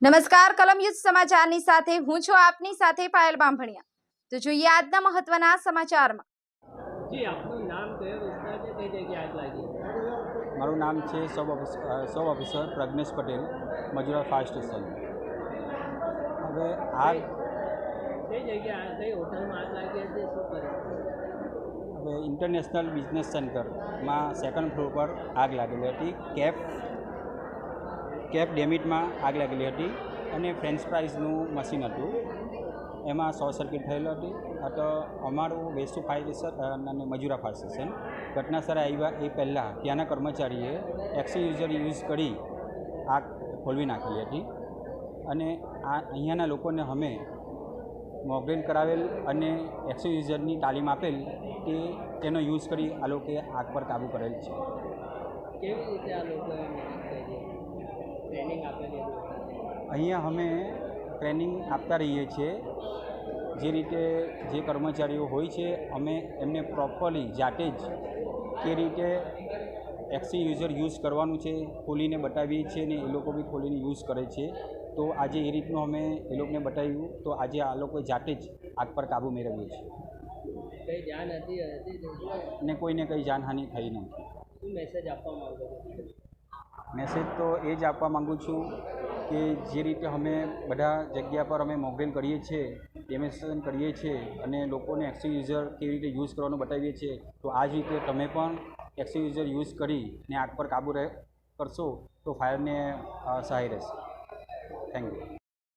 નમસ્કાર કલમ યુઝ સમાચારની સાથે હું છું આપની સાથે પાયલ બામભણિયા। તો જોઈએ આજના મહત્વના સમાચારમાં। જી આપનું નામ કયો વિસ્તાર છે તે જગ્યાએ આગ લાગી? મારું નામ છે સબ officer Pragnesh Patel, Majura fire station. હવે આગ કઈ જગ્યા કઈ હોટલમાં આગ લાગી હતી, શું કર્યું? હવે ઇન્ટરનેશનલ બિઝનેસ સેન્ટરમાં સેકન્ડ ફ્લોર પર આગ લાગેલી હતી। કેપ ડેમિટમાં આગ લાગેલી હતી અને ફ્રેન્ચ ફ્રાઈઝનું મશીન હતું, એમાં શોર્ટ સર્કિટ થયેલું હતી। તો અમારું વેસ્ટ ફાયર સ્ટેશન અને મજૂરા ફાયર સ્ટેશન ઘટના સ્થળે આવ્યા એ પહેલાં ત્યાંના કર્મચારીએ એક્સયુઝર યુઝ કરી આગ ખોલવી નાખેલી હતી અને અહીંયાના લોકોને અમે મોકડ્રીલ કરાવેલ અને એક્સયુઝરની તાલીમ આપેલ કે તેનો યુઝ કરી આ લોકોએ આગ પર કાબૂ કરેલ છે। કેવી રીતે આ લોકોએ ટ્રેનિંગ આપેલી? અહીંયા અમે ટ્રેનિંગ આપતા રહીએ છીએ। જે રીતે જે કર્મચારીઓ હોય છે અમે એમને પ્રોપરલી જાતે જ કે રીતે એક્સયુઝર યુઝ કરવાનું છે ખોલીને બતાવીએ છીએ ને એ લોકો બી ખોલીને યુઝ કરે છે। તો આજે એ રીતનું અમે એ લોકોને બતાવ્યું, તો આજે આ લોકો જાતે જ આગ પર કાબૂ મેળવીએ છીએ કઈ જાન હતી ને કોઈને કંઈ જાનહાનિ થઈ નથી। શું મેસેજ આપવા માંગો છો? મેસેજ તો એ જ આપવા માગું છું કે જે રીતે અમે બધા જગ્યા પર અમે મોકડ્રીલ કરીએ છીએ, ડેમોન્સ્ટ્રેશન કરીએ છીએ અને લોકોને એક્સયુઝર કેવી રીતે યુઝ કરવાનું બતાવીએ છીએ, તો આ જ રીતે તમે પણ એક્સયુઝર યુઝ કરીને આગ પર કાબૂ કરશો તો ફાયરને સહાય રહેશે। Thank you.